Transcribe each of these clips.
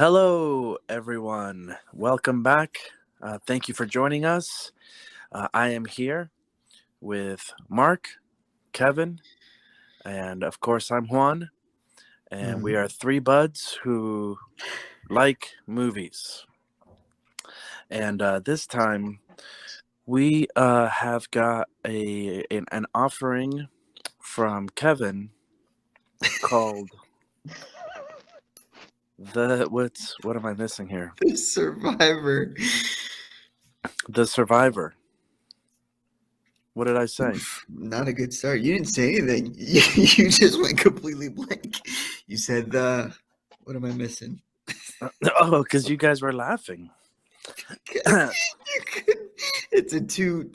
Hello, everyone. Welcome back. Thank you for joining us. I am here with Marc, Kevin, and of course, I'm Juan. And we are three buds who like movies. And this time, we have got an offering from Kevin called what am I missing here? The Survivor. The Survivor. What did I say? Not a good start. You didn't say anything. You just went completely blank. You said what am I missing? Oh, because you guys were laughing. It's a two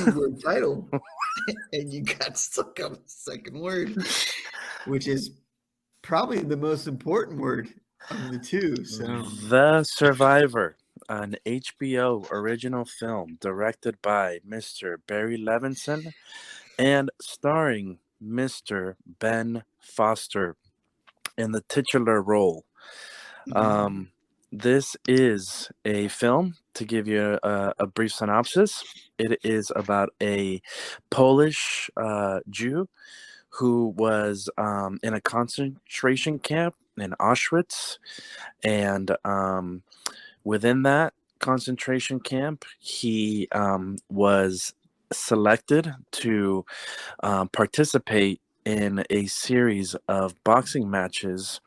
word title, and you got stuck on the second word, which is probably the most important word of the two. So, The Survivor, an HBO original film directed by Mr. Barry Levinson and starring Mr. Ben Foster in the titular role. This is a film, to give you a brief synopsis. It is about a Polish Jew who was in a concentration camp in Auschwitz. And within that concentration camp, he was selected to participate in a series of boxing matches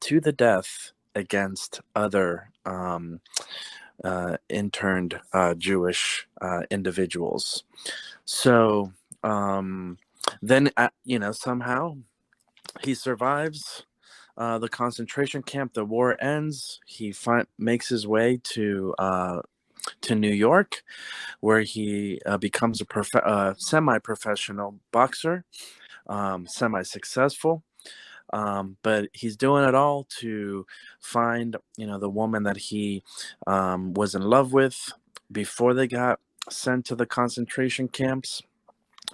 to the death against other interned Jewish individuals. So then, somehow he survives the concentration camp. The war ends. He makes his way to New York, where he becomes a semi-professional boxer, semi-successful. But he's doing it all to find, the woman that he was in love with before they got sent to the concentration camps.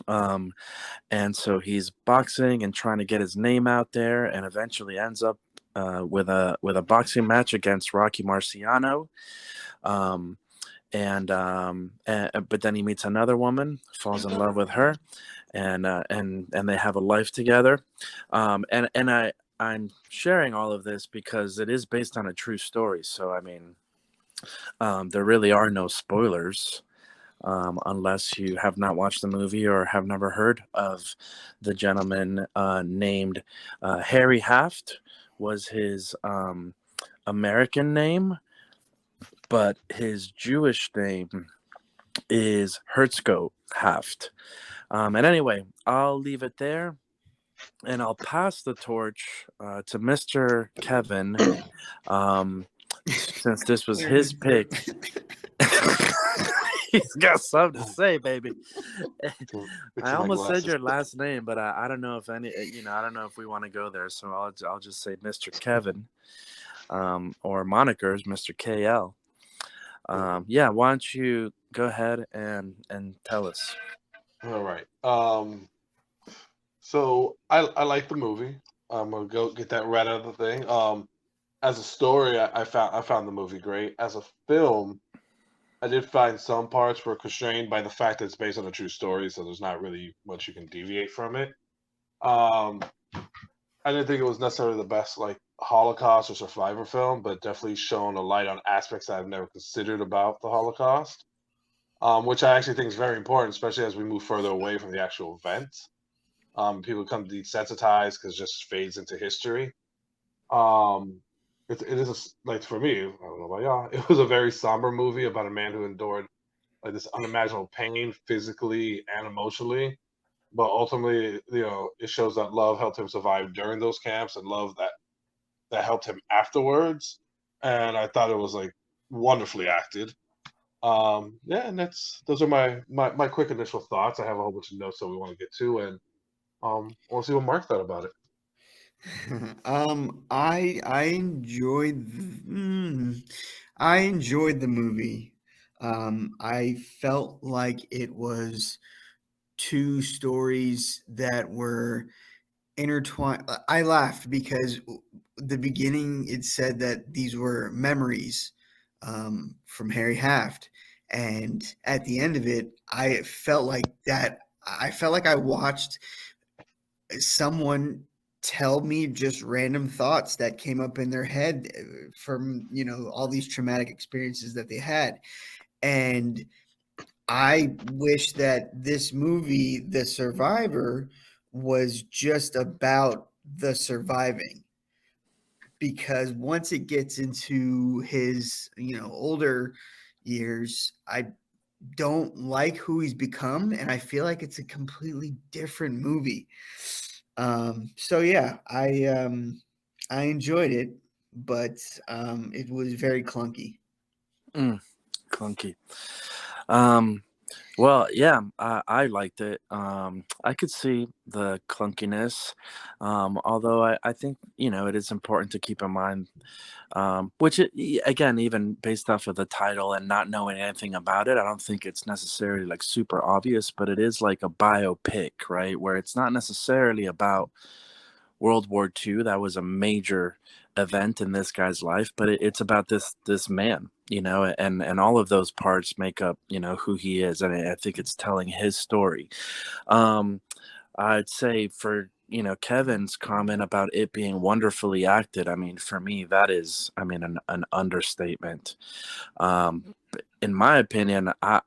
And so he's boxing and trying to get his name out there, and eventually ends up with a boxing match against Rocky Marciano. But then he meets another woman, falls in love with her, and they have a life together. I'm sharing all of this because it is based on a true story. So I mean, there really are no spoilers. Unless you have not watched the movie or have never heard of the gentleman named Harry Haft was his American name, but his Jewish name is Herzko Haft. And anyway, I'll leave it there, and I'll pass the torch to Mr. Kevin, since this was his pick. He's got something to say, baby. I almost said your last name, but I don't know if I don't know if we want to go there. So I'll just say Mr. Kevin, or monikers, Mr. KL. Yeah, why don't you go ahead and tell us? All right. So I like the movie. I'm gonna go get that right out of the thing. As a story, I found the movie great. As a film, I did find some parts were constrained by the fact that it's based on a true story, so there's not really much you can deviate from it. I didn't think it was necessarily the best like Holocaust or survivor film, but definitely shone a light on aspects I've never considered about the Holocaust, which I actually think is very important, especially as we move further away from the actual event. People become desensitized because it just fades into history. Um, it is like for me, I don't know about y'all. It was a very somber movie about a man who endured like this unimaginable pain physically and emotionally. But ultimately, it shows that love helped him survive during those camps, and love that helped him afterwards. And I thought it was like wonderfully acted. Yeah, and those are my quick initial thoughts. I have a whole bunch of notes that we want to get to, and we'll see what Mark thought about it. I enjoyed the movie. I felt like it was two stories that were intertwined. I laughed because the beginning it said that these were memories from Harry Haft, and at the end of it, I felt like that. I felt like I watched someone tell me just random thoughts that came up in their head from all these traumatic experiences that they had, and I wish that this movie, The Survivor, was just about the surviving, because once it gets into his, older years, I don't like who he's become, and I feel like it's a completely different movie. So yeah, I enjoyed it, but it was very clunky. Clunky. Um, Well, yeah, I liked it. I could see the clunkiness, although I think it is important to keep in mind, again, even based off of the title and not knowing anything about it, I don't think it's necessarily like super obvious, but it is like a biopic, right? Where it's not necessarily about World War II. That was a major event in this guy's life, but it's about this man, and all of those parts make up, who he is, and I think it's telling his story. Um, I'd say for Kevin's comment about it being wonderfully acted. I mean, for me, that is, I mean, an understatement. In my opinion, I,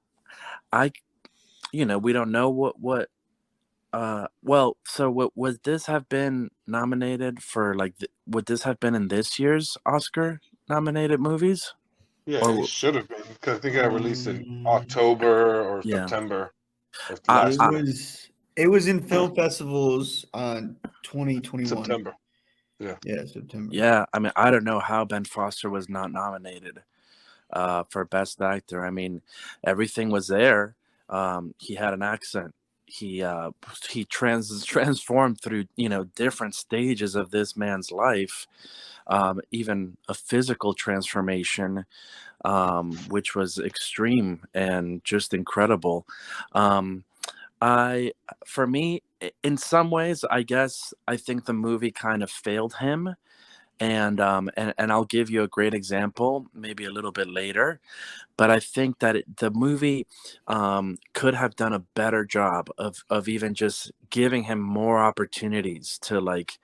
we don't know what well, so would this have been nominated for like would this have been in this year's Oscar nominated movies? Yeah, Or it should have been because I think I released in Um, October or yeah. September of I, it last I year. was it was in film festivals on 2021. September. Yeah. Yeah, September. yeah, I mean, I don't know how Ben Foster was not nominated for best actor. I mean, everything was there. He had an accent. He transformed through different stages of this man's life, even a physical transformation, which was extreme and just incredible. Um, I, for me, in some ways, I guess I think the movie kind of failed him, and I'll give you a great example, maybe a little bit later. But I think that the movie could have done a better job of even just giving him more opportunities to like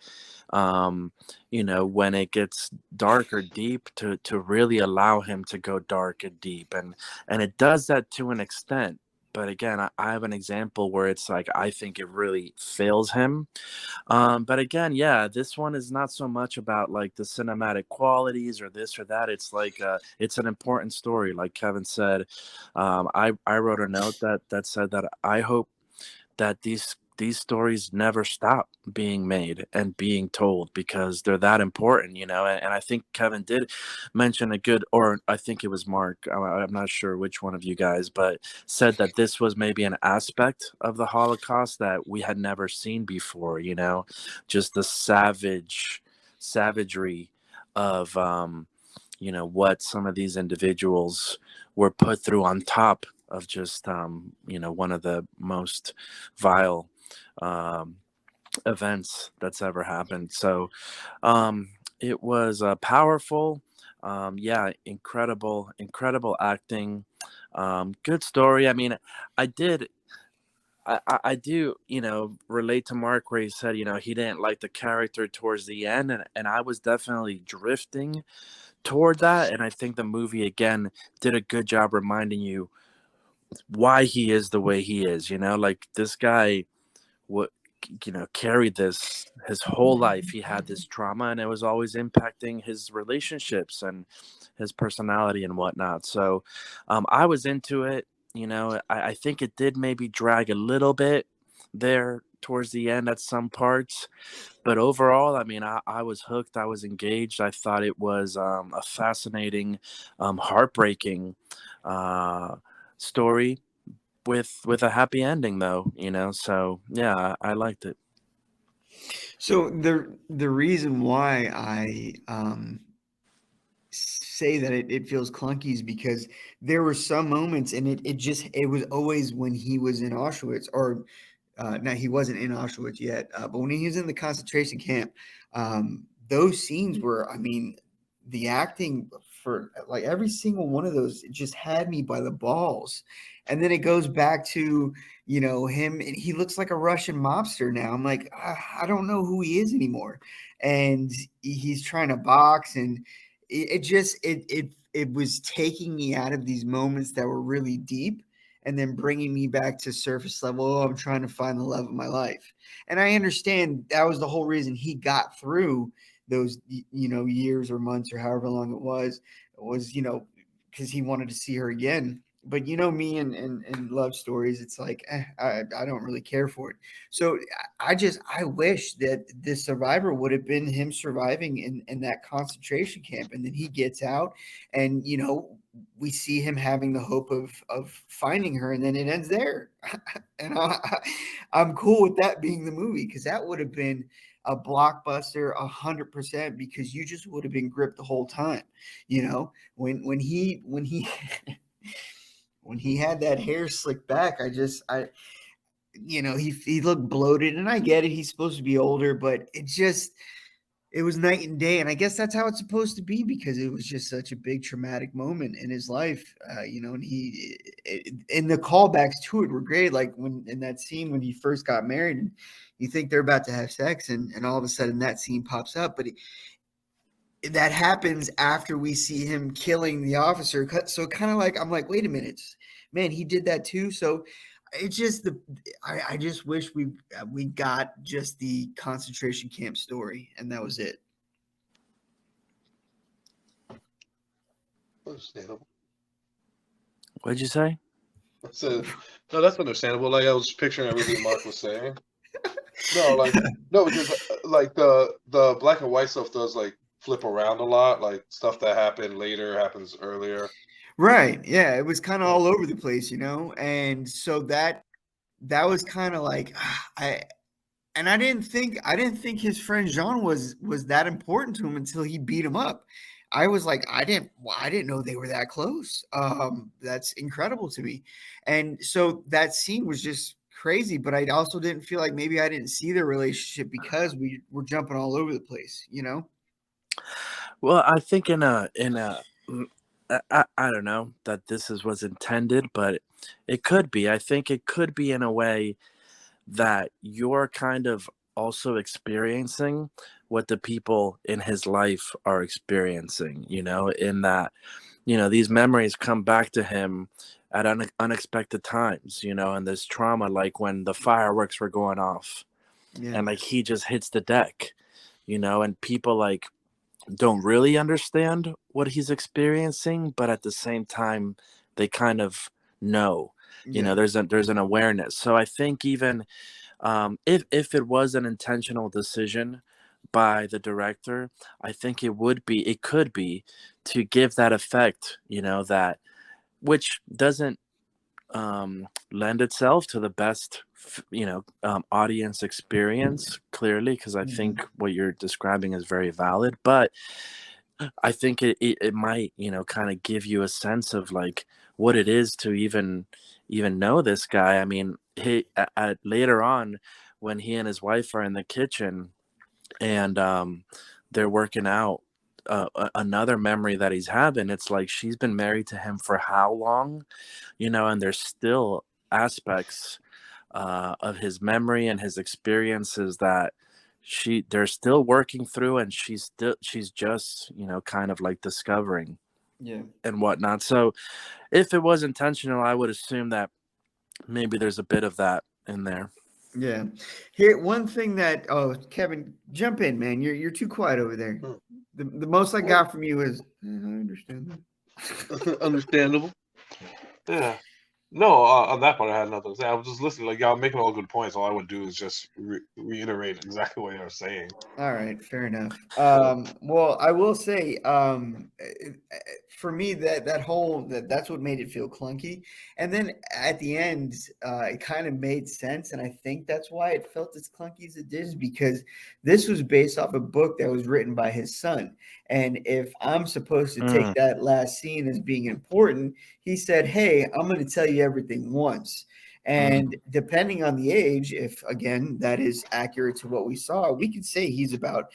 when it gets dark or deep to really allow him to go dark and deep, and it does that to an extent. But again, I have an example where it's like I think it really fails him. But again, yeah, this one is not so much about like the cinematic qualities or this or that. It's like it's an important story, like Kevin said. I wrote a note that said that I hope that these stories never stop being made and being told, because they're that important, and I think Kevin did mention a good, or I think it was Mark, I'm not sure which one of you guys, but said that this was maybe an aspect of the Holocaust that we had never seen before, just the savagery of what some of these individuals were put through, on top of just one of the most vile um, events that's ever happened. So it was powerful. Yeah, incredible acting. Good story. I mean, I did. I do, relate to Mark where he said, he didn't like the character towards the end, and I was definitely drifting toward that. And I think the movie again did a good job reminding you why he is the way he is. Like this guy, what carried this his whole life. He had this trauma, and it was always impacting his relationships and his personality and whatnot. So I was into it. I think it did maybe drag a little bit there towards the end at some parts, but overall, I mean, I was hooked. I was engaged. I thought it was a fascinating, heartbreaking story with a happy ending, though. So yeah, I liked it. So the reason why I say that it feels clunky is because there were some moments, and it was always when he was in Auschwitz, or Now he wasn't in Auschwitz yet, but when he was in the concentration camp, those scenes were, I mean, the acting for like every single one of those, it just had me by the balls. And then it goes back to, you know, him, and he looks like a Russian mobster now. I'm like, I don't know who he is anymore. And he's trying to box, and it was taking me out of these moments that were really deep and then bringing me back to surface level. Oh, I'm trying to find the love of my life. And I understand that was the whole reason he got through those, you know, years or months or however long it was, you know, because he wanted to see her again. But you know me and love stories, it's like I don't really care for it. So I wish that the survivor would have been him surviving in that concentration camp, and then he gets out, and you know, we see him having the hope of finding her, and then it ends there. And I'm cool with that being the movie, because that would have been a blockbuster 100%, because you just would have been gripped the whole time. You know, when he when he had that hair slicked back, you know, he looked bloated, and I get it. He's supposed to be older, but it was night and day. And I guess that's how it's supposed to be, because it was just such a big traumatic moment in his life. You know, and and the callbacks to it were great. Like when in that scene when he first got married, and you think they're about to have sex, and all of a sudden that scene pops up, but that happens after we see him killing the officer. So kind of like, I'm like, wait a minute, man, he did that too. So it's just I just wish we got just the concentration camp story, and that was it. Understandable. What'd you say? So, no, that's understandable. Like I was picturing everything Mark was saying. No, like no, because like the black and white stuff does like flip around a lot. Like stuff that happened later happens earlier. Right. Yeah. It was kind of all over the place, you know? And so that was kind of like, I didn't think his friend Jean was that important to him until he beat him up. I was like, I didn't know they were that close. That's incredible to me. And so that scene was just crazy, but I also didn't feel like maybe I didn't see their relationship because we were jumping all over the place, you know? Well, I think I don't know that this was intended, but it could be. I think it could be in a way that you're kind of also experiencing what the people in his life are experiencing, you know, in that, you know, these memories come back to him at unexpected times, you know, and this trauma, like when the fireworks were going off, Yeah. and like he just hits the deck, you know, and people like don't really understand what he's experiencing, but at the same time they kind of know, you know, there's an awareness. So I think even if it was an intentional decision by the director, I think it could be to give that effect, you know, that which doesn't lend itself to the best, you know, audience experience, clearly, because I think what you're describing is very valid, but I think it might, you know, kind of give you a sense of like what it is to even know this guy. I mean, later on when he and his wife are in the kitchen, and they're working out another memory that he's having, it's like she's been married to him for how long, you know, and there's still aspects of his memory and his experiences that they're still working through, and she's just, you know, kind of like discovering and whatnot. So if it was intentional, I would assume that maybe there's a bit of that in there. Yeah. Here, one thing that Kevin, jump in, man. You're too quiet over there. The most I got from you is I understand that. Understandable. Yeah. No, on that part I had nothing to say. I was just listening. Like y'all making all good points. All I would do is just reiterate exactly what you're saying. All right, fair enough. Well, I will say, for me, that's what made it feel clunky. And then at the end, it kind of made sense, and I think that's why it felt as clunky as it did, because this was based off a book that was written by his son. And if I'm supposed to take that last scene as being important, he said, "Hey, I'm going to tell you everything once." And depending on the age, if again that is accurate to what we saw, we could say he's about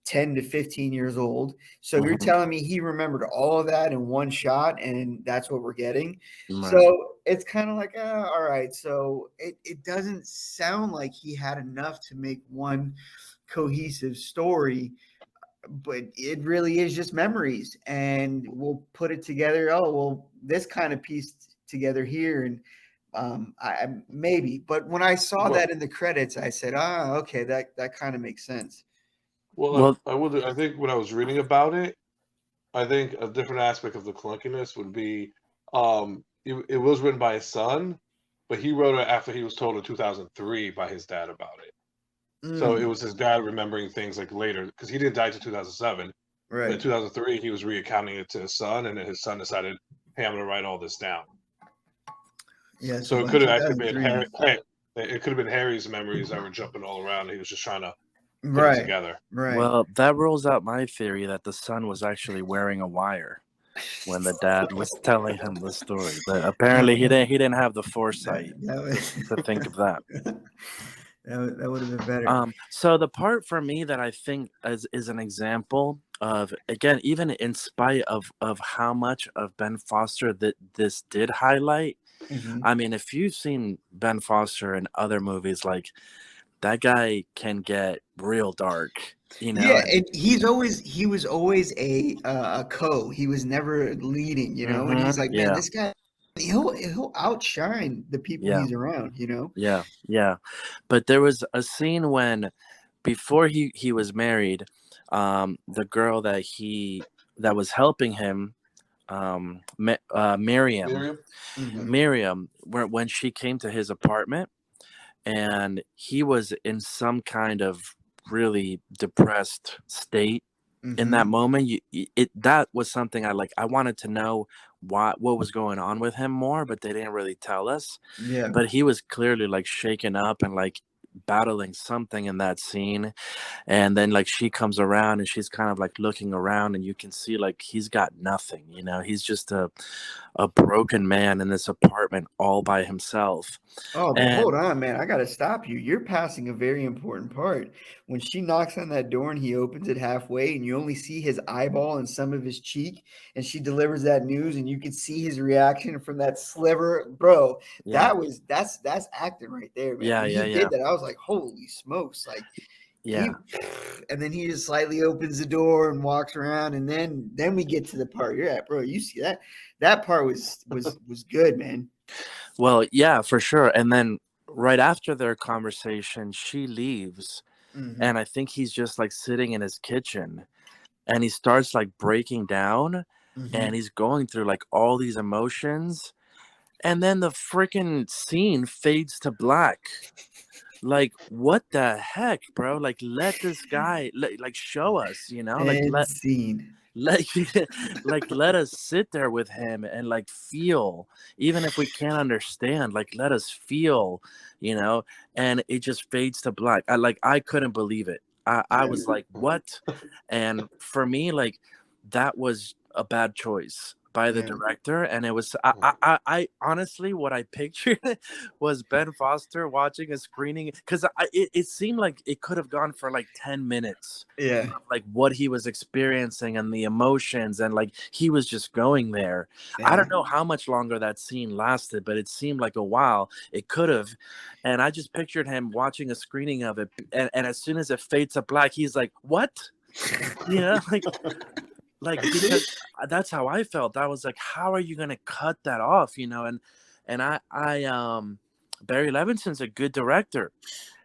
10 to 15 years old. So you're telling me he remembered all of that in one shot, and that's what we're getting. Right. So it's kind of like, all right. So it doesn't sound like he had enough to make one cohesive story, but it really is just memories, and we'll put it together. Oh, well, this kind of pieced together here. And I maybe, but when I saw that in the credits, I said, okay, that kind of makes sense. Well, I think when I was reading about it, I think a different aspect of the clunkiness would be, it was written by his son, but he wrote it after he was told in 2003 by his dad about it. So it was his dad remembering things like later, because he didn't die until 2007. Right. But in 2003, he was recounting it to his son, and then his son decided, "Hey, I'm going to write all this down." Yeah. So it could have actually been Harry. It could have been Harry's memories that were jumping all around. He was just trying to put it together. Right. Well, that rules out my theory that the son was actually wearing a wire when the dad was telling him the story. But apparently, he didn't have the foresight to think of that. That would have been better. So the part for me that I think is an example of, again, even in spite of how much of Ben Foster that this did highlight. I mean, if you've seen Ben Foster in other movies, like, that guy can get real dark, you know. Yeah, and he was always a co. He was never leading, you know. And he's like, man, this guy, he'll outshine the people he's around, you know. Yeah. But there was a scene when, before he was married, the girl that was helping him, Miriam, when she came to his apartment, and he was in some kind of really depressed state in that moment. That was something I wanted to know what was going on with him more, but they didn't really tell us. Yeah. But he was clearly like shaken up and like battling something in that scene. And then like she comes around and she's kind of like looking around, and you can see like he's got nothing, you know. He's just a broken man in this apartment all by himself. Oh, but hold on, man. I got to stop you. You're passing a very important part. When she knocks on that door and he opens it halfway, and you only see his eyeball and some of his cheek, and she delivers that news, and you can see his reaction from that sliver, bro. That's acting right there, man. When he did that, I was like, holy smokes. Like, and then he just slightly opens the door and walks around, and then we get to the part you're at, bro. You see that part was good, man. Well, yeah, for sure. And then right after their conversation, she leaves, and I think he's just like sitting in his kitchen, and he starts like breaking down, and he's going through like all these emotions, and then the freaking scene fades to black. Like, what the heck, bro? Like, let this guy like show us, you know, like let us sit there with him and like feel, even if we can't understand, like let us feel, you know. And it just fades to black. I couldn't believe it. I was like, what? And for me, like, that was a bad choice by the director. And it was I honestly, what I pictured was Ben Foster watching a screening, because it seemed like it could have gone for like 10 minutes, like what he was experiencing and the emotions, and like he was just going there. I don't know how much longer that scene lasted, but it seemed like a while. It could have. And I just pictured him watching a screening of it, and as soon as it fades to black, he's like, what? You know, like, because that's how I felt. I was like, how are you going to cut that off? You know, and I Barry Levinson's a good director.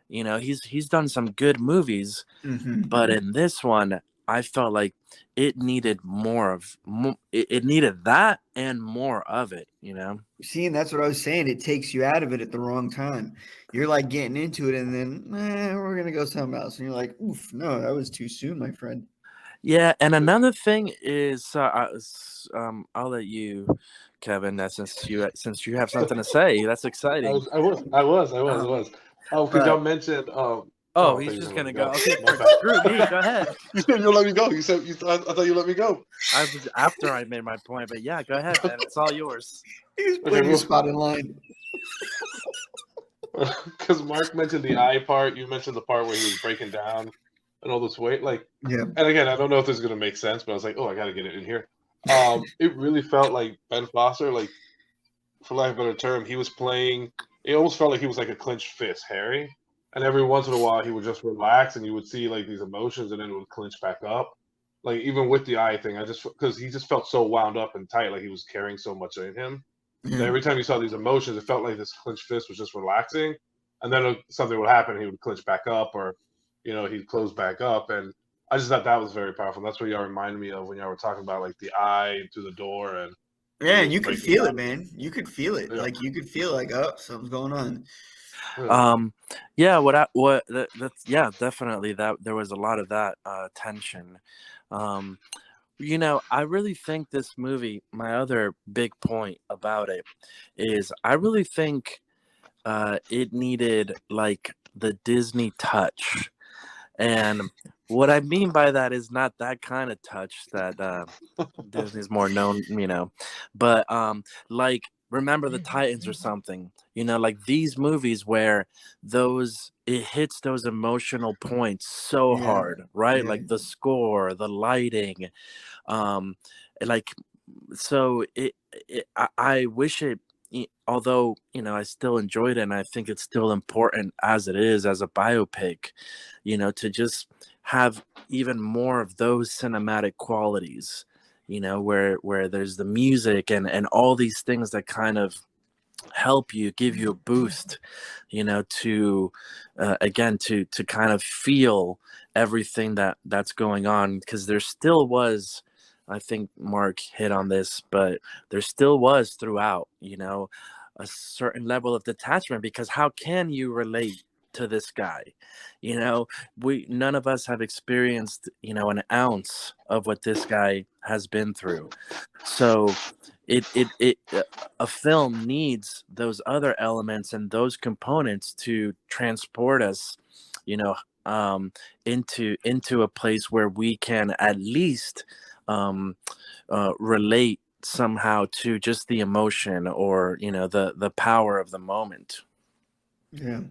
You know, he's done some good movies, but in this one, I felt like it needed it needed that and more of it, you know? See, and that's what I was saying. It takes you out of it at the wrong time. You're like getting into it, and then, we're going to go something else. And you're like, oof, no, that was too soon, my friend. Yeah, and another thing is, I'll let you, Kevin, since you have something to say. That's exciting. I was. Oh, because y'all mentioned. He's just gonna go. Okay, screw me. Go ahead. You said you let me go. You said I thought you let me go. I was after I made my point, but yeah, go ahead, man. It's all yours. He's putting your spot in line. because Mark mentioned the eye part. You mentioned the part where he was breaking down and all this weight. Like, Yeah. and again, I don't know if this is gonna make sense, but I was like, oh, I gotta get it in here. It really felt like Ben Foster, like for lack of a better term, he was playing. It almost felt like he was like a clenched fist, Harry. And every once in a while, he would just relax, and you would see like these emotions, and then it would clench back up. Like even with the eye thing, I just because he just felt so wound up and tight, like he was carrying so much in him. That Yeah. every time you saw these emotions, it felt like this clenched fist was just relaxing, and then something would happen, he would clench back up, or he'd close back up, and I just thought that was very powerful. That's what y'all reminded me of when y'all were talking about like the eye through the door and when Yeah, he and was you could breaking feel down. it, man. You could feel it. Yeah, Like you could feel like, oh, something's going on. yeah. Yeah, that's definitely that there was a lot of that tension. Um, I really think this movie, my other big point about it is I really think it needed like the Disney touch. And what I mean by that is not that kind of touch that Disney's more known, but like Remember the Titans or something, like these movies where it hits those emotional points so Yeah. hard, right? Yeah. Like the score, the lighting, um, like so I wish although I still enjoyed it and I think it's still important as it is as a biopic, to just have even more of those cinematic qualities, where there's the music and all these things that kind of help you, give you a boost, to again to kind of feel everything that's going on, because there still was, I think Mark hit on this, but there still was throughout, a certain level of detachment, because how can you relate to this guy? We none of us have experienced, an ounce of what this guy has been through. So a film needs those other elements and those components to transport us, you know, into a place where we can at least um, relate somehow to just the emotion, or the power of the moment. Yeah.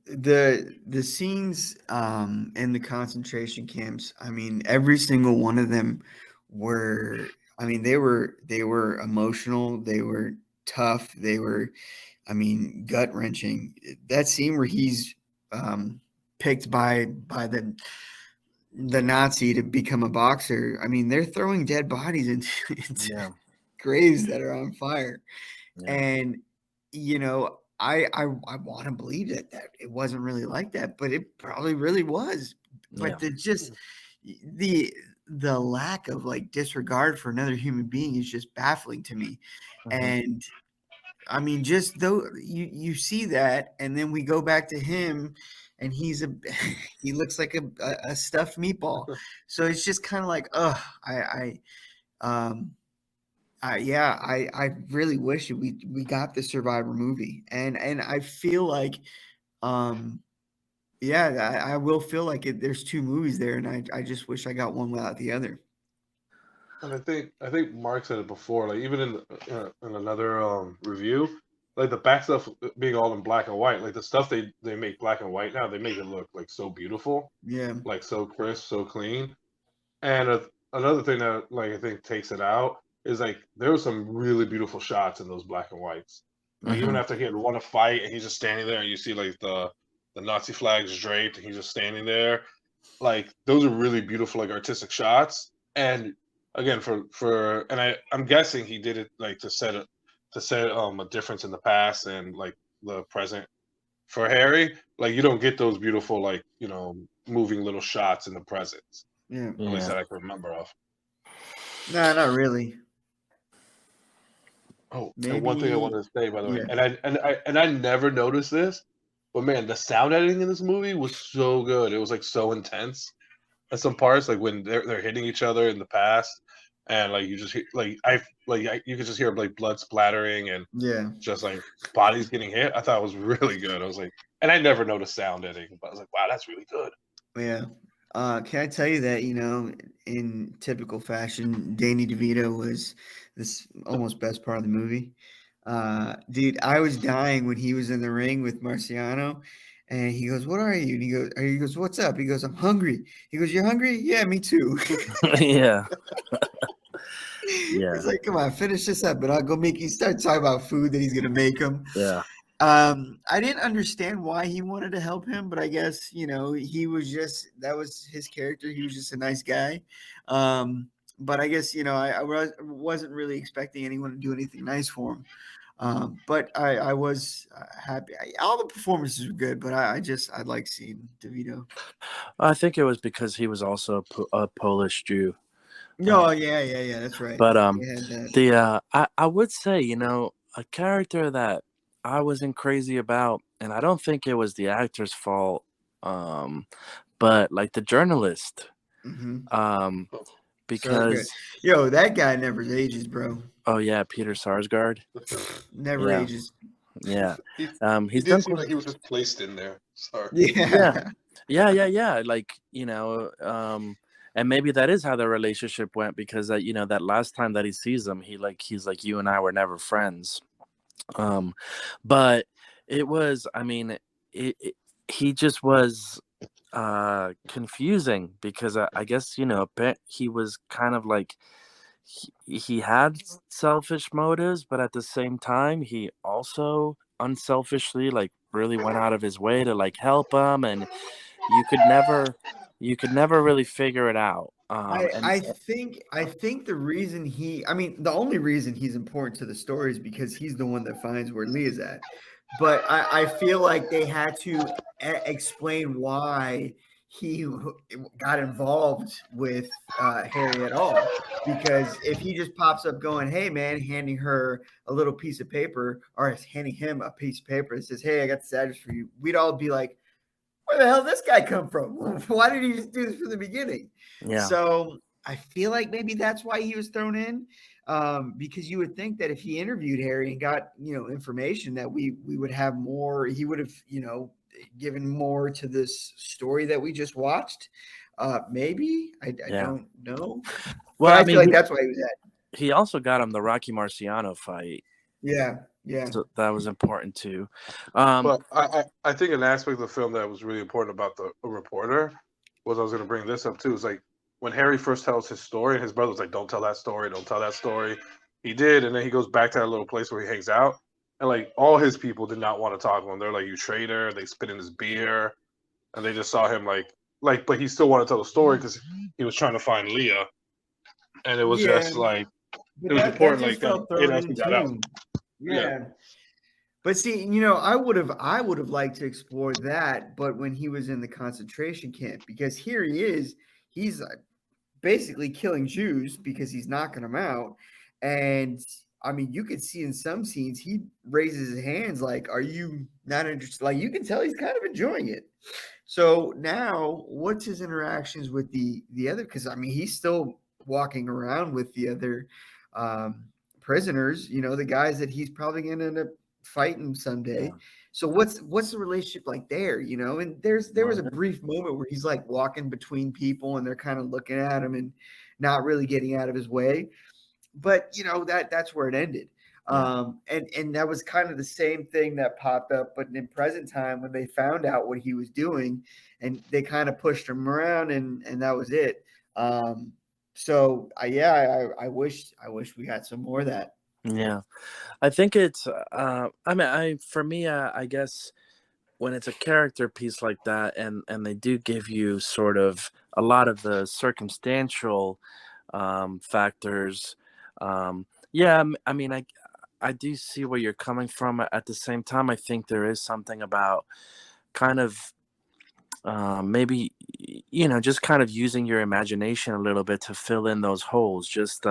The scenes in the concentration camps, I mean, every single one of them were, I mean, they were emotional, they were tough, they were, I mean, gut wrenching. That scene where he's picked by the Nazi to become a boxer, I mean, they're throwing dead bodies into Yeah, graves that are on fire. yeah, And I want to believe that it wasn't really like that, but it probably really was. yeah. But the the lack of like disregard for another human being is just baffling to me. Mhm. And I mean, just though you see that, and then we go back to him, and he looks like a stuffed meatball. So it's just kind of like, um yeah, I really wish we got the Survivor movie, and I feel like, um, yeah, I will feel like there's two movies there, and I just wish I got one without the other. And I think Mark said it before, like even in another review, like the back stuff being all in black and white, like the stuff they make black and white now, they make it look like so beautiful, Yeah. like so crisp, so clean. And another thing that like I think takes it out is like there were some really beautiful shots in those black and whites. Like even Mhm. after he had won a fight and he's just standing there, and you see like the Nazi flags draped, and he's just standing there. Like those are really beautiful, like artistic shots. And again, and I'm guessing he did it like to set a difference in the past and like the present for Harry. Like you don't get those beautiful like moving little shots in the present. Yeah. At least Yeah. that I can remember of. No, not really. Oh, and one thing I Maybe. wanted to say, by the way, Yeah. and I never noticed this, but man, the sound editing in this movie was so good. It was like so intense at some parts, like when they're hitting each other in the past, and like you just hear, you could just hear like blood splattering and Yeah. just like bodies getting hit. I thought it was really good. I was like, and I never noticed sound editing, but I was like, wow, that's really good. Yeah. Can I tell you that, in typical fashion, Danny DeVito was this almost best part of the movie. Dude, I was dying when he was in the ring with Marciano, and he goes, "What are you?" And he goes, "What's up?" He goes, "I'm hungry." He goes, "You're hungry?" "Yeah, me too." Yeah, yeah, He's like, "Come on, finish this up, but I'll go make you." Start talking about food that he's gonna make him. yeah. I didn't understand why he wanted to help him, but I guess he was just that was his character. He was just a nice guy. But I guess wasn't really expecting anyone to do anything nice for him. But I was happy. All the performances were good, but I like seeing Devito. I think it was because he was also a Polish Jew. No, yeah. That's right. But They had that. I would say, a character that I wasn't crazy about, and I don't think it was the actor's fault, but like the journalist, Mm-hmm. um, Sarsgaard. because Yo, that guy never ages, bro. oh yeah, Peter Sarsgaard, Never yeah, ages. yeah, he, he he's did done seem quite, like he was just placed in there. Sorry. yeah, Yeah. yeah, like and maybe that is how their relationship went because that that last time that he sees him, he's like you and I were never friends. Um, but it was, I mean, it he just was confusing because I guess he was kind of like he had selfish motives, but at the same time he also unselfishly like really went out of his way to like help him, and you could never really figure it out. And I think the reason the only reason he's important to the story is because he's the one that finds where Leah's at. But I feel like they had to explain why he got involved with Harry at all. Because if he just pops up going, "Hey man," handing her a little piece of paper, or handing him a piece of paper that says, "Hey, I got this address for you," we'd all be like, "Where the hell did this guy come from? Why did he just do this from the beginning?" yeah, So I feel like maybe that's why he was thrown in, because you would think that if he interviewed Harry and got information that we would have more. He would have given more to this story that we just watched. Maybe I yeah. don't know, but Well, I I feel mean, like that's why he was at. he also got him the Rocky Marciano fight, Yeah, yeah. so that was important too. Um, But I think an aspect of the film that was really important about the reporter was I was going to bring this up too. Is like when Harry first tells his story, and his brother was like, "Don't tell that story. Don't tell that story." He did, and then he goes back to that little place where he hangs out, and like all his people did not want to talk to him. They're like, "You traitor!" They spit in his beer, and they just saw him but he still wanted to tell the story because he was trying to find Leah, and it was Yeah, just like but it was that important just like that felt it thrown in actually got out. too. Yeah. Yeah. But see, I would have liked to explore that, but when he was in the concentration camp, because here he is, he's basically killing Jews because he's knocking them out. And I mean, you could see in some scenes he raises his hands like, "Are you not interested?" Like you can tell he's kind of enjoying it. So now, what's his interactions with the other? Because I mean, he's still walking around with the other um, prisoners. The guys that he's probably going to end up fighting someday. yeah. So what's the relationship like there? And there was a brief moment where he's like walking between people and they're kind of looking at him and not really getting out of his way. But that's where it ended. Yeah. And that was kind of the same thing that popped up, but in present time when they found out what he was doing, and they kind of pushed him around, and that was it. So I wish we got some more of that. Yeah, I think it's. I mean, for me, I guess when it's a character piece like that, and they do give you sort of a lot of the circumstantial factors. Yeah, I mean, I do see where you're coming from. At the same time, I think there is something about kind of maybe just kind of using your imagination a little bit to fill in those holes, just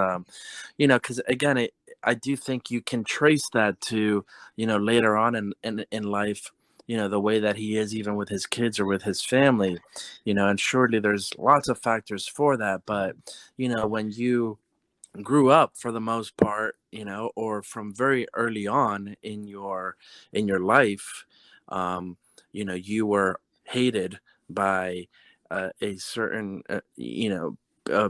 because again I do think you can trace that to later on in life, the way that he is even with his kids or with his family, and surely there's lots of factors for that, but when you grew up for the most part, or from very early on in your life, you were hated by a certain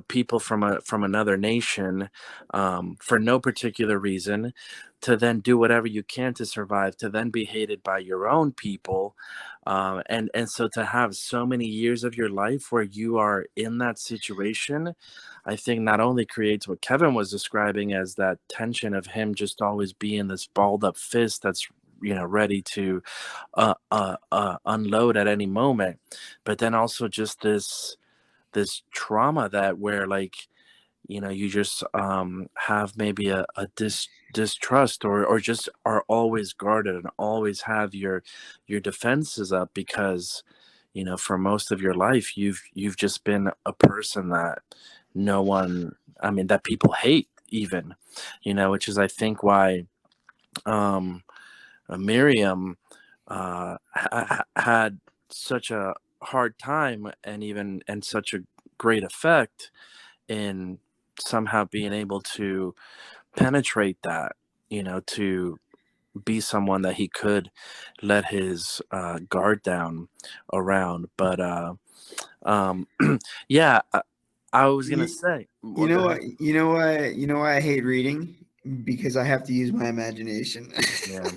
people from another nation, for no particular reason, to then do whatever you can to survive, to then be hated by your own people, and so to have so many years of your life where you are in that situation, I think not only creates what Kevin was describing as that tension of him just always being this balled up fist that's ready to unload at any moment, but then also just this trauma that where like you just have maybe a distrust, or just are always guarded and always have your defenses up, because for most of your life you've just been a person that no one, I mean, that people hate even, which is I think why um Miriam had such a hard time, and such a great effect in somehow being able to penetrate that, to be someone that he could let his guard down around. But um, yeah, I was gonna You, say, you well, go know ahead. what? You know why I hate reading? Because I have to use my imagination. Yeah,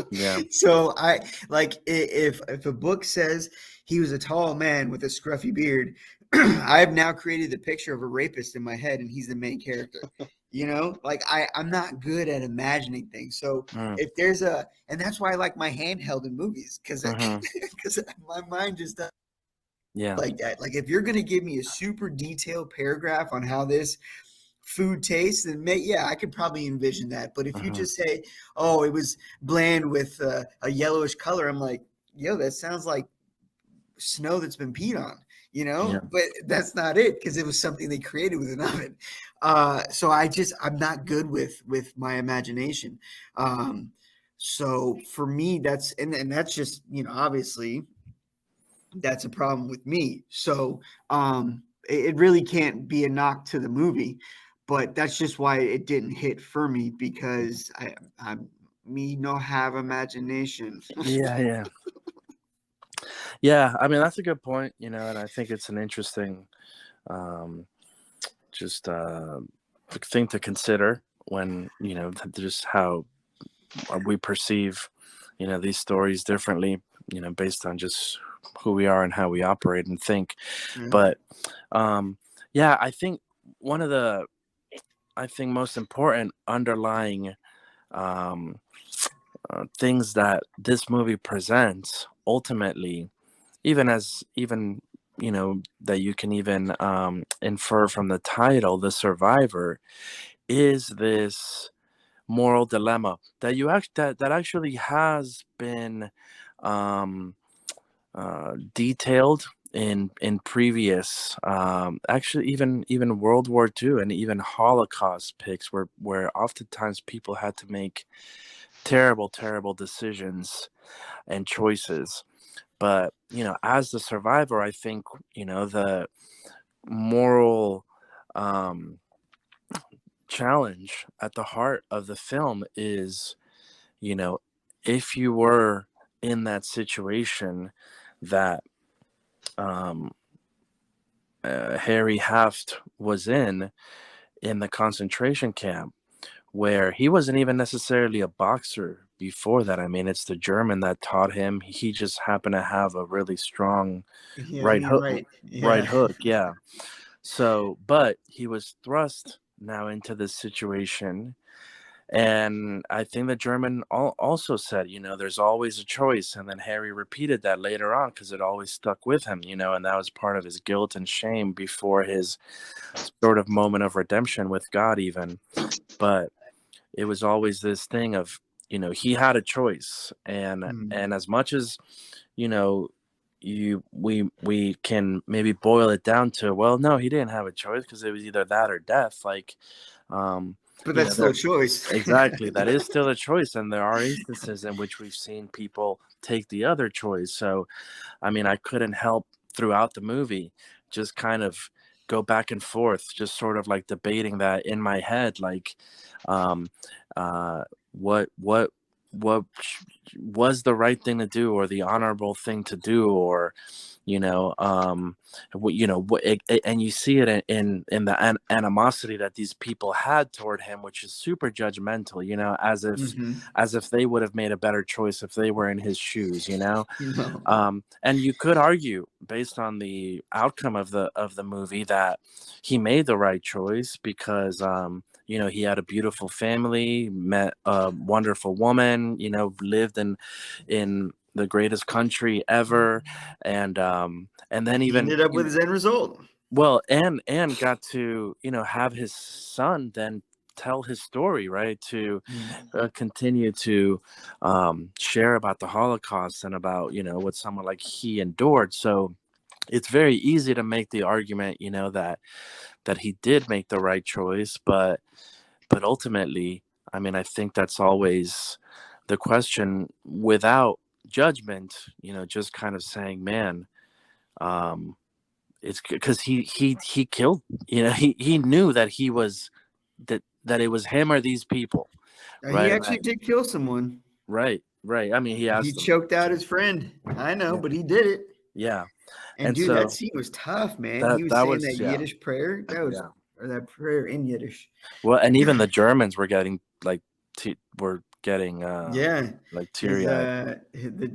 yeah, So I like if a book says he was a tall man with a scruffy beard, I have now created the picture of a rapist in my head, and he's the main character. Like I'm not good at imagining things. So mm, if and that's why I like my handheld in movies, because hmm, because my mind just doesn't yeah, like that. Like if you're gonna give me a super detailed paragraph on how this food tastes, then yeah, I could probably envision that. But if you hmm, just say, "Oh, it was bland with a yellowish color," I'm like, "Yo, that sounds like snow that's been peed on." yeah, But that's not it, because it was something they created with an oven. So I'm not good with my imagination. So for me, and that's just obviously that's a problem with me. So it really can't be a knock to the movie, but that's just why it didn't hit for me, because I'm me no have imagination. yeah, yeah. Yeah, I mean that's a good point, and I think it's an interesting um, just thing to consider when just how we perceive these stories differently, based on just who we are and how we operate and think. Yeah. But yeah, I think one of the most important underlying um, things that this movie presents ultimately, even that you can even infer from the title, The Survivor, is this moral dilemma that that actually has been um, detailed in previous, actually even World War II and even Holocaust pics, where oftentimes people had to make terrible decisions and choices. But as the survivor, I think the moral um, challenge at the heart of the film is, you know, if you were in that situation that um, Harry Haft was in the concentration camp, where he wasn't even necessarily a boxer before that. I mean, it's the German that taught him. He just happened to have a really strong Yeah, I right mean, hook. right. Right Yeah. hook, yeah. So, but he was thrust now into this situation. And I think the German also said, there's always a choice. And then Harry repeated that later on because it always stuck with him, and that was part of his guilt and shame before his sort of moment of redemption with God, even. But it was always this thing of, he had a choice. And Mm. and as much as, you know, we can maybe boil it down to, well, no, he didn't have a choice because it was either that or death. Like, um, But that's still there a choice. exactly, that is still a choice, and there are instances in which we've seen people take the other choice. So, I mean, I couldn't help throughout the movie just kind of go back and forth, just sort of like debating that in my head, like, um, what what was the right thing to do or the honorable thing to do, or and you see it in the animosity that these people had toward him, which is super judgmental, as if they would have made a better choice if they were in his shoes. And you could argue, based on the outcome of the movie, that he made the right choice because he had a beautiful family, met a wonderful woman, lived in the greatest country ever, and then He even ended up with his end result. well, and got to have his son then tell his story, right? To continue to share about the Holocaust and about what someone like he endured. So it's very easy to make the argument, that he did make the right choice, but ultimately, I mean, I think that's always the question, without judgment, just kind of saying, man, it's because he killed, he knew that he was that it was him or these people, right? He actually did kill someone. Right. I mean, he asked He them. choked out his friend. I know, but he did it. Yeah. And dude, so that scene was tough, man. He was saying that Yiddish prayer. That was or that prayer in Yiddish. Well, and even the Germans were getting like like teary-eyed. The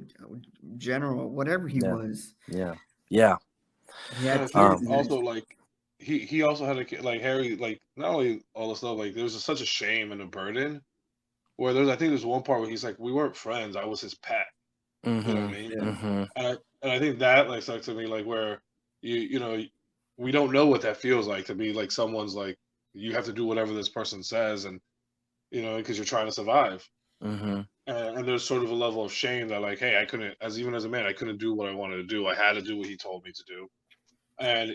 general, whatever he was. Yeah. He had also like he also had a kid, like Harry, like not only all the stuff, like there was such a shame and a burden where I think there's one part where he's like, we weren't friends, I was his pet. You know what I mean? And I think that like stuck to me, like where we don't know what that feels like to be like someone's like, you have to do whatever this person says, and because you're trying to survive. And there's sort of a level of shame that like, hey, I couldn't, even as a man, I couldn't do what I wanted to do. I had to do what he told me to do. And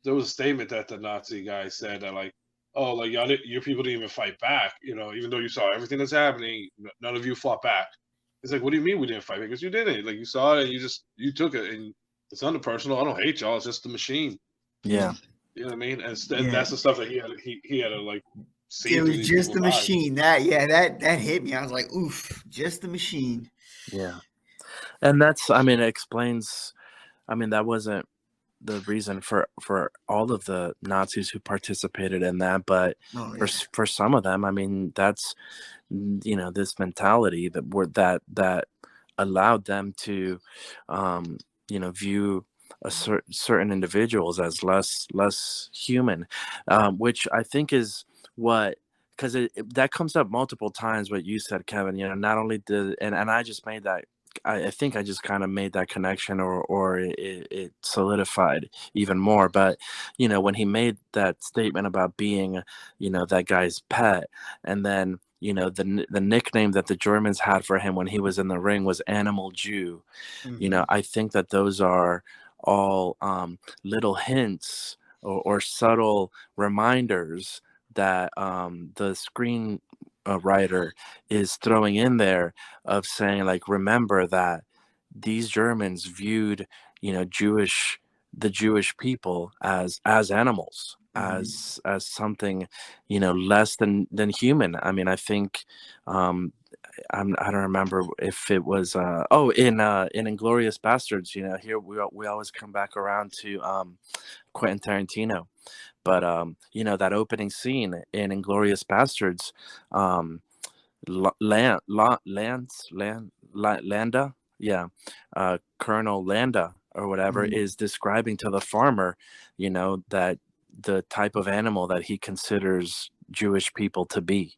there was a statement that the Nazi guy said that like, oh, like your people didn't even fight back, even though you saw everything that's happening, none of you fought back. It's like, what do you mean we didn't fight back? Because you didn't. Like you saw it and you took it, and it's underpersonal. I don't hate y'all. It's just the machine. Yeah. You know what I mean? And that's the stuff that he had to like see. It was just the machine. That hit me. I was like, oof, just the machine. Yeah. And that's, I mean, it explains, I mean, that wasn't the reason for all of the Nazis who participated in that, but for some of them, I mean, that's this mentality that allowed them to view certain individuals as less human, which I think is what, because that comes up multiple times, what you said, Kevin, not only and I just made that, I think I just kind of made that connection, or it solidified even more. But, when he made that statement about being, that guy's pet, and then, the nickname that the Germans had for him when he was in the ring was Animal Jew. I think that those are all little hints or subtle reminders that the screen writer is throwing in there, of saying like, remember that these Germans viewed the Jewish people as animals, as something less than human. I mean, I think I don't remember if it was in Inglourious Bastards, here we always come back around to Quentin Tarantino. But that opening scene in Inglourious Bastards, Landa, Colonel Landa or whatever, is describing to the farmer, that the type of animal that he considers Jewish people to be.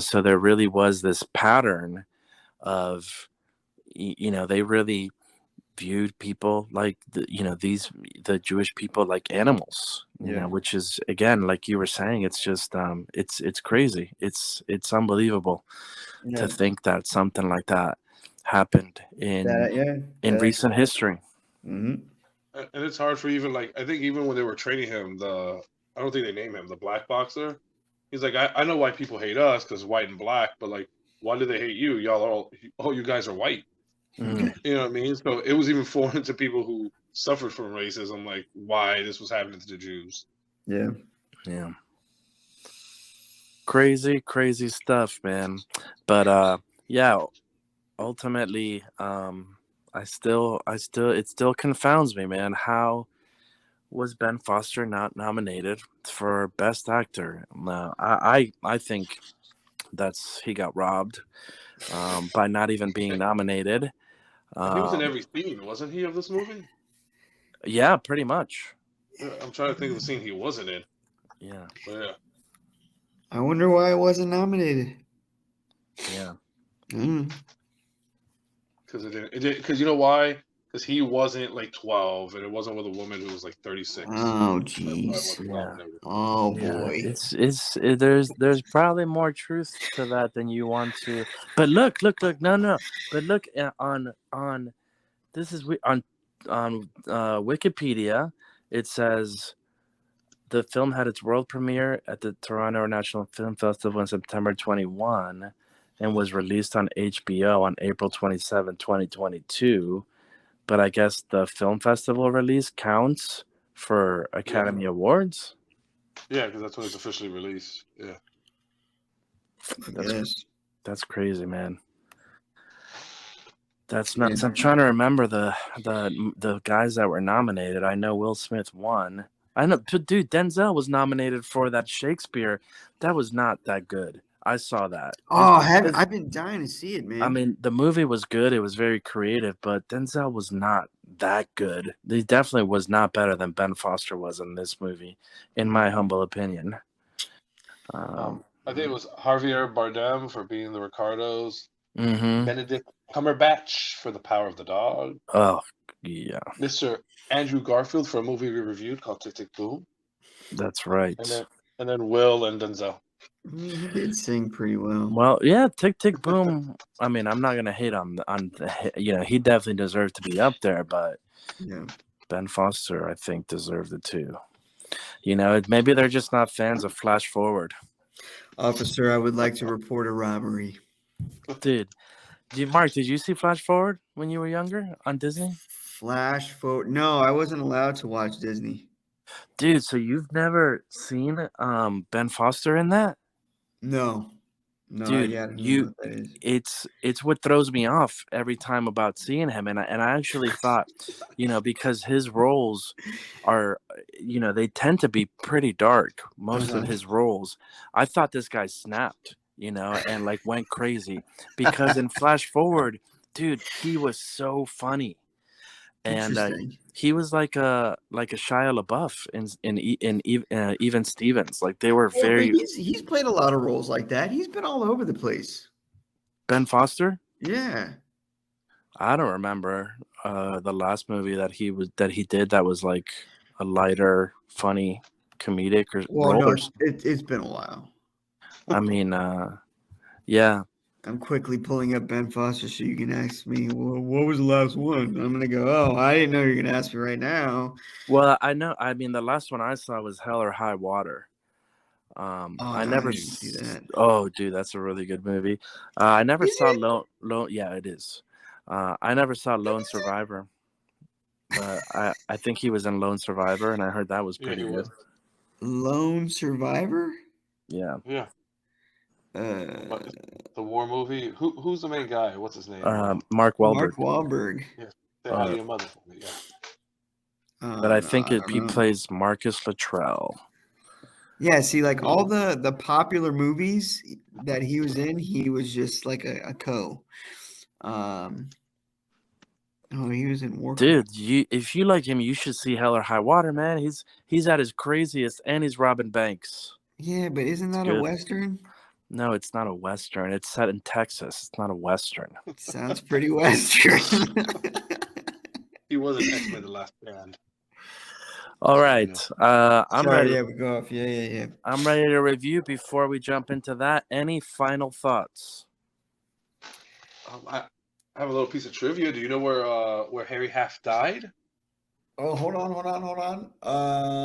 So there really was this pattern of, they really viewed people like the Jewish people like animals, which is, again, like you were saying, it's just it's crazy. It's unbelievable to think that something like that happened in recent history. And it's hard for even, like, I think even when they were training him, I don't think they named him the Black Boxer. He's like, I know why people hate us because white and black, but like, why do they hate you? Y'all all you guys are white. You know what I mean? So it was even foreign to people who suffered from racism, like why this was happening to the Jews. Yeah. Crazy stuff, man. But yeah, ultimately, it still confounds me, man. How was Ben Foster not nominated for Best Actor? No, I think he got robbed by not even being nominated. He was in Um, every scene, wasn't he, of this movie? yeah, pretty much. I'm trying to think of the scene he wasn't in. Yeah, But yeah. I wonder why it wasn't nominated. yeah. Mm. Because because you know why? Because he wasn't like 12, and it wasn't with a woman who was like 36. Oh, That's why it jeez. wasn't Yeah. nominated. Oh, Yeah, boy. there's probably more truth to that than you want to. But look, no. But look on this is on Wikipedia. It says the film had its world premiere at the Toronto International Film Festival in September 21 and was released on HBO on April 27, 2022. But I guess the film festival release counts for Academy Awards. Yeah, because that's when it's officially released. Yeah. Yes. That's crazy, man. That's nuts. I'm trying to remember the guys that were nominated. I know Will Smith won. I know, dude. Denzel was nominated for that Shakespeare. That was not that good. I saw that. Oh, I've been dying to see it, man. I mean, the movie was good. It was very creative, but Denzel was not that good. He definitely was not better than Ben Foster was in this movie, in my humble opinion. I think it was Javier Bardem for being the Ricardos. Mm-hmm. Benedict Cumberbatch for The Power of the Dog. Oh, yeah. Mr. Andrew Garfield for a movie we reviewed called Tick Tick Boom. That's right. And then Will and Denzel. He did sing pretty well. Well, yeah, Tick Tick Boom. I mean, I'm not gonna hate on he definitely deserved to be up there, but Yeah. Ben Foster, I think, deserved it too. Maybe they're just not fans of Flash Forward. Officer, I would like to report a robbery. Dude, Mark, did you see Flash Forward when you were younger on Disney? Flash forward. No, I wasn't allowed to watch Disney. Dude, so you've never seen Ben Foster in that? No. Dude, yeah, I don't know what that is. it's what throws me off every time about seeing him, and I actually thought, because his roles are, they tend to be pretty dark. Most of his roles, I thought this guy snapped, and like went crazy because in Flash Forward, dude, he was so funny. And he was like a Shia LaBeouf in Even Stevens. Like they were very. He's played a lot of roles like that. He's been all over the place. Ben Foster? Yeah. I don't remember the last movie that he did that was like a lighter, funny, comedic role. No, it's been a while. I mean, yeah. I'm quickly pulling up Ben Foster so you can ask me, well, what was the last one? I'm gonna go, oh, I didn't know you were gonna ask me right now. Well, I know. I mean, the last one I saw was Hell or High Water. I never see that. Oh, dude, that's a really good movie. I never saw Lone. Yeah, it is. I never saw Lone Survivor. But I think he was in Lone Survivor, and I heard that was pretty good. Lone Survivor? Yeah. Yeah. The war movie. Who's the main guy? What's his name? Mark Wahlberg. Mark Wahlberg. Yeah. Say hi to your mother. Yeah. But I think he plays Marcus Luttrell. Yeah, see, like all the popular movies that he was in, he was just like a co. He was in War. Dude, if you like him, you should see Hell or High Water, man. He's at his craziest, and he's Robin Banks. Yeah, but isn't that a Western? No, it's not a Western. It's set in Texas. It's not a Western. Sounds pretty Western. He was an X-Men The Last Stand. All right. I'm ready. Yeah, we go off. Yeah. I'm ready to review before we jump into that. Any final thoughts? I have a little piece of trivia. Do you know where Harry Half died? Oh, hold on.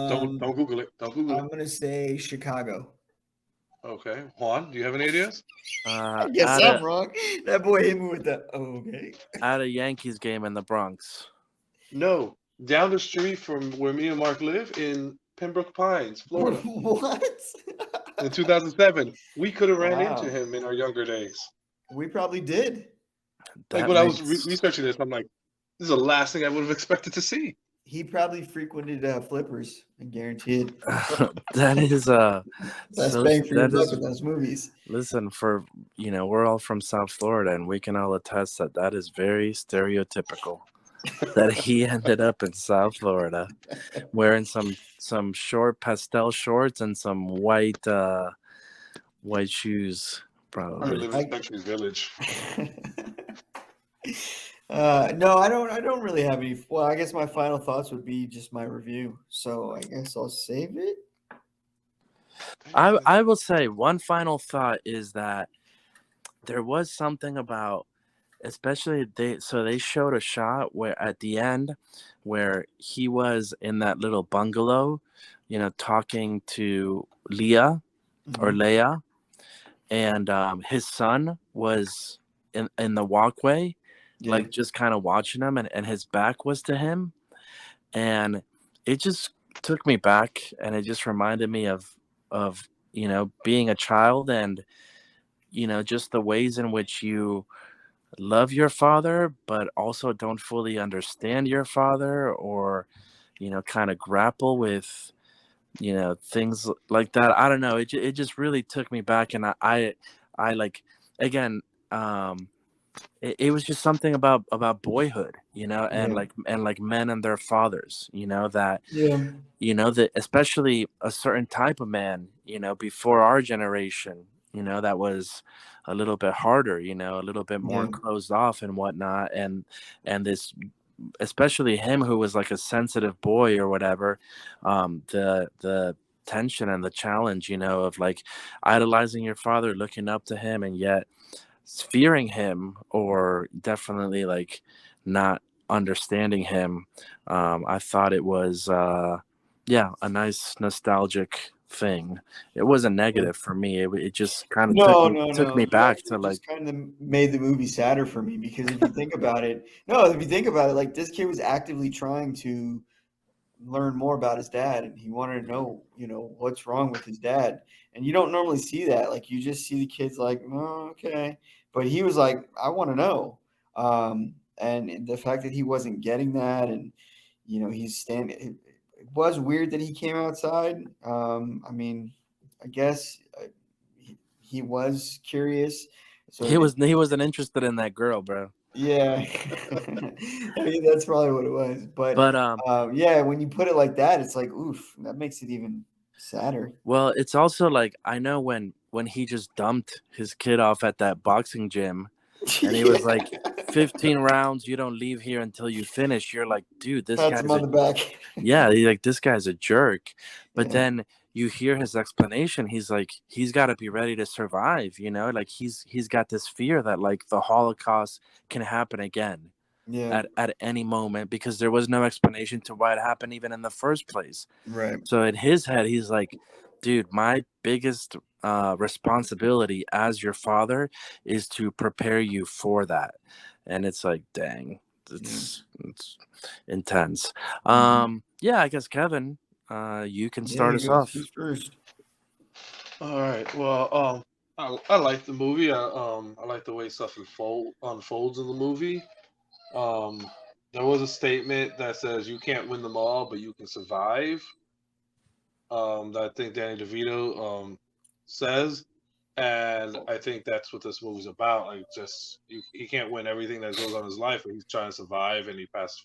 Don't Google it. I'm gonna say Chicago. Okay, Juan, do you have any ideas? I guess I'm wrong. That boy hit me with that. Okay. At a Yankees game in the Bronx. No, down the street from where me and Marc live in Pembroke Pines, Florida. What? In 2007, we could have ran into him in our younger days. We probably did. Like That when I was makes researching this, I'm like, this is the last thing I would have expected to see. He probably frequented flippers. I guarantee it. that is Best so bang for your that buck is in those movies. listen for we're all from South Florida and we can all attest that that is very stereotypical that he ended up in South Florida wearing some short pastel shorts and some white shoes I probably. live in Country Village. No, I don't really have any. Well, I guess my final thoughts would be just my review. So I guess I'll save it. I will say one final thought is that there was something about, especially they showed a shot where at the end where he was in that little bungalow, talking to Leah or Mhm. Leia, and his son was in the walkway, Yeah. like just kind of watching him, and his back was to him, and it just took me back, and it just reminded me of being a child, and just the ways in which you love your father but also don't fully understand your father, or kind of grapple with things like that. I don't know, it just really took me back, and I like, again, it was just something about boyhood, and Yeah. like men and their fathers, that Yeah. that especially a certain type of man, before our generation, that was a little bit harder, a little bit more Yeah. closed off and whatnot. And this, especially him who was like a sensitive boy or whatever, the tension and the challenge, of like idolizing your father, looking up to him, and yet fearing him, or definitely like not understanding him. I thought it was a nice nostalgic thing. It wasn't negative for me. It just kind of took No, me no, took no. me Yeah, back to it like, just kind of made the movie sadder for me because if you think about it, no, if you think about it, like this kid was actively trying to learn more about his dad and he wanted to know, what's wrong with his dad. And you don't normally see that. Like you just see the kids like, oh, okay. But he was like, I want to know. And the fact that he wasn't getting that and he's standing it was weird that he came outside. I mean, I guess he was curious. So he wasn't interested in that girl, bro. yeah, I mean, that's probably what it was. But But yeah, when you put it like that, it's like, oof, that makes it even sadder. well, it's also like, I know when he just dumped his kid off at that boxing gym, and he was like, Yeah. 15 rounds, you don't leave here until you finish. You're like, dude, this Pats him guy's on a the back. yeah, like, this guy's a jerk. But Yeah, then you hear his explanation. He's like, he's got to be ready to survive, like he's got this fear that like the Holocaust can happen again yeah, at any moment, because there was no explanation to why it happened even in the first place. right. So in his head, he's like, dude, my biggest responsibility as your father is to prepare you for that. And it's like, dang, Yeah. it's intense. Mhm. Yeah, I guess Kevin, you can Yeah, start us goes off. who's first? All right. Well, I like the movie. I like the way stuff unfolds in the movie. Um, there was a statement that says you can't win them all, but you can survive. That I think Danny DeVito says, and I think that's what this movie's about. Like, just he can't win everything that goes on in his life, but he's trying to survive, and he presses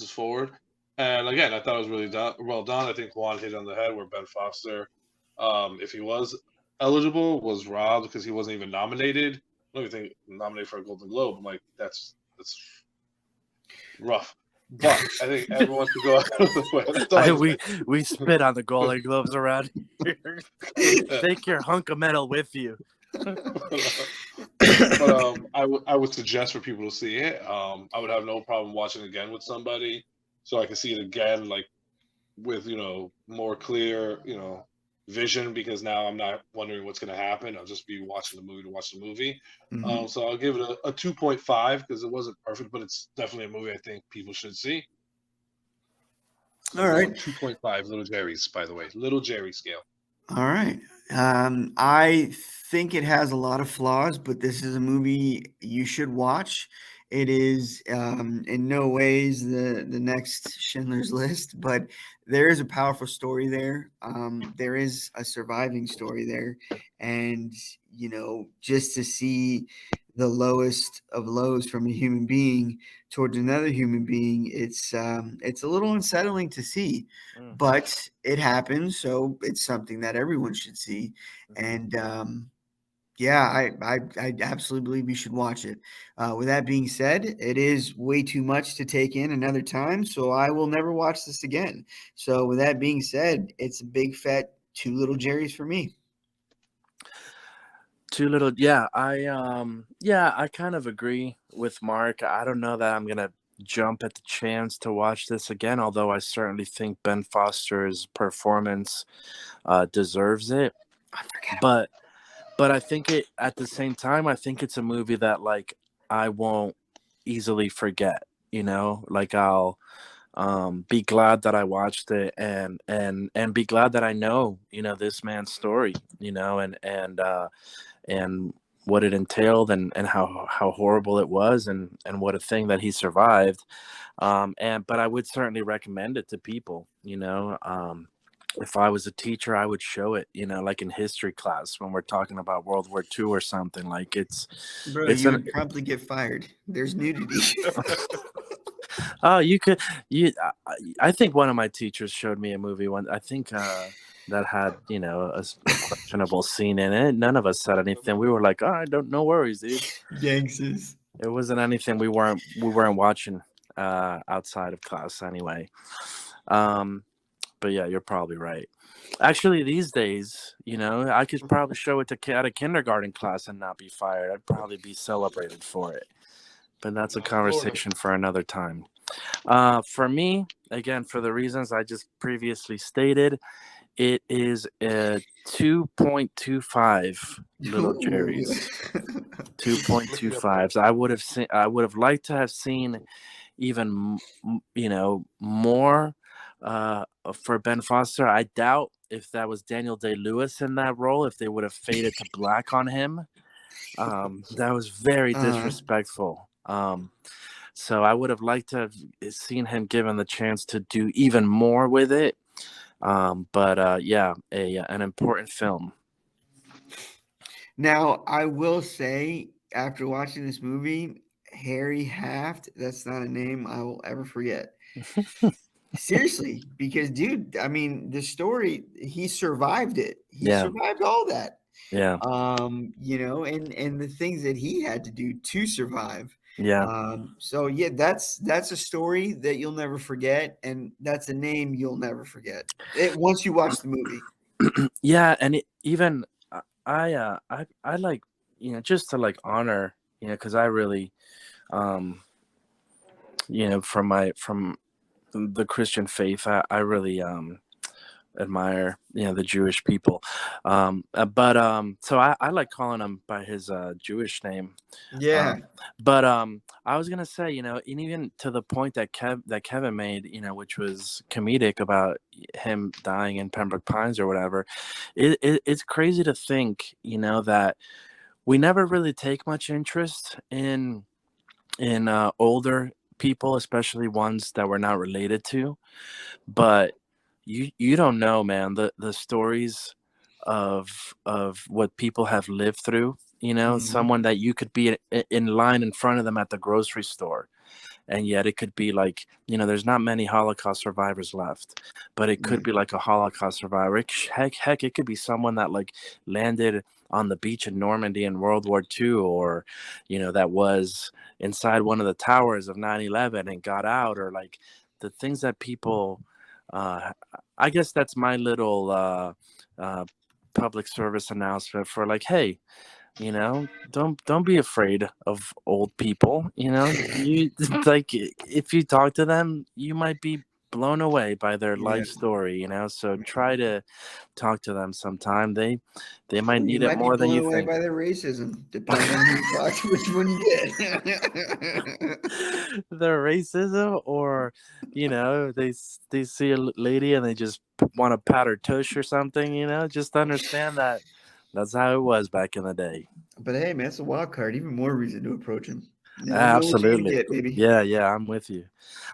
forward. And again, I thought it was really well done. I think Juan hit on the head where Ben Foster, if he was eligible, was robbed because he wasn't even nominated. I don't even think nominated for a Golden Globe. I'm like, that's rough. But I think everyone should go out of the way. That's all I just We spit on the Golden Globes around here. Take your hunk of metal with you. but I would suggest for people to see it. I would have no problem watching it again with somebody, so I can see it again, like with more clear vision, because now I'm not wondering what's going to happen. I'll just be watching the movie to watch the movie. Mhm. So I'll give it a 2.5 because it wasn't perfect, but it's definitely a movie I think people should see. So All I'm right. going 2.5 Little Jerry's, by the way, Little Jerry scale. All right. I think it has a lot of flaws, but this is a movie you should watch. It is in no ways the next Schindler's List, but there is a powerful story there. There is a surviving story there, and just to see the lowest of lows from a human being towards another human being, it's a little unsettling to see, Mm, but it happens, so it's something that everyone should see. mhm. And yeah, I absolutely believe you should watch it. With that being said, it is way too much to take in another time, so I will never watch this again. So with that being said, it's a big fat two little Jerry's for me. Too little. Yeah, I kind of agree with Mark. I don't know that I'm gonna jump at the chance to watch this again, although I certainly think Ben Foster's performance deserves it. Unforgettable. But I think it at the same time, I think it's a movie that like I won't easily forget. Like I'll be glad that I watched it, and be glad that I know this man's story, and what it entailed, and how horrible it was, and what a thing that he survived. And but I would certainly recommend it to people. If I was a teacher, I would show it, like in history class when we're talking about World War II or something. Like Bro, it's you an would promptly get fired. There's nudity. oh, you could you I think one of my teachers showed me a movie one, I think, that had a questionable scene in it. None of us said anything. We were like, all right, don't no worries, dude. Gangsters. It wasn't anything we weren't watching outside of class anyway. um but yeah, you're probably right. Actually, these days, I could probably show it to at a kindergarten class and not be fired. I'd probably be celebrated for it. But that's a Sort of. conversation for another time. For me, again, for the reasons I just previously stated, it is a 2.25 little Ooh. Jerry's. Looking at 2.25s. I would have liked to have seen even more for Ben Foster. I doubt if that was Daniel Day-Lewis in that role, if they would have faded to black on him. That was very uh, disrespectful. So I would have liked to have seen him given the chance to do even more with it. But yeah, an important film. Now, I will say, after watching this movie, Harry Haft, that's not a name I will ever forget. Seriously, because dude, I mean, the story, he survived it. He Yeah, survived all that. yeah, And the things that he had to do to survive. yeah, So yeah, that's a story that you'll never forget, and that's a name you'll never forget. Once you watch the movie. yeah. And even I like just to like honor because I really um from the Christian faith, I really admire the Jewish people. But so I like calling him by his Jewish name. Yeah. But I was gonna say, and even to the point that Kevin made, which was comedic about him dying in Pembroke Pines or whatever. It's crazy to think, that we never really take much interest in older people, especially ones that we're not related to. But you don't know, man, the stories of what people have lived through. Mhm. Someone that you could be in line in front of them at the grocery store, and yet it could be like, there's not many Holocaust survivors left, but it could Mm. be like a Holocaust survivor. Heck, it could be someone that like landed on the beach in Normandy in World War II, or that was inside one of the towers of 9/11 and got out, or like the things that people uh I guess that's my little uh public service announcement for, like, hey, don't be afraid of old people. You like, if you talk to them, you might be blown away by their Yeah. life story, you know. So try to talk to them sometime. They might You need it might be more than blown you away think. by their racism, depending on who you talk to, which one you get. Their racism, or you know, they see a lady and they just want to pat her tush or something, you know. Just understand that that's how it was back in the day. But hey, man, it's a wild card. Even more reason to approach him. You never know what you're gonna Absolutely. get, baby. Yeah, I'm with you.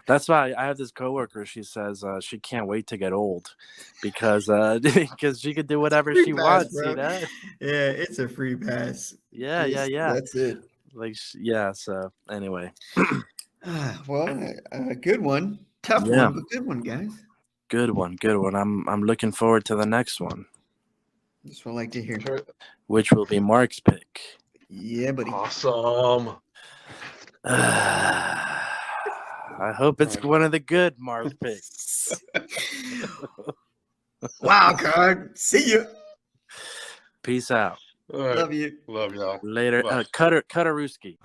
That's why I have this coworker. She says she can't wait to get old because because she could do whatever Free she pass, wants, bro. you know. Yeah, it's a free pass. Yeah. That's it. Like yeah. So anyway, Well, a good one. Tough Yeah. one, but good one, guys. good one. I'm looking forward to the next one, That's what I like to hear. Sure. which will be Mark's pick. Yeah, buddy. Awesome. I hope it's Alright. one of the good Mark picks. Wild card. See you. Peace out. All right. Love you. Love y'all. Later. Bye. Cutter-Rooski.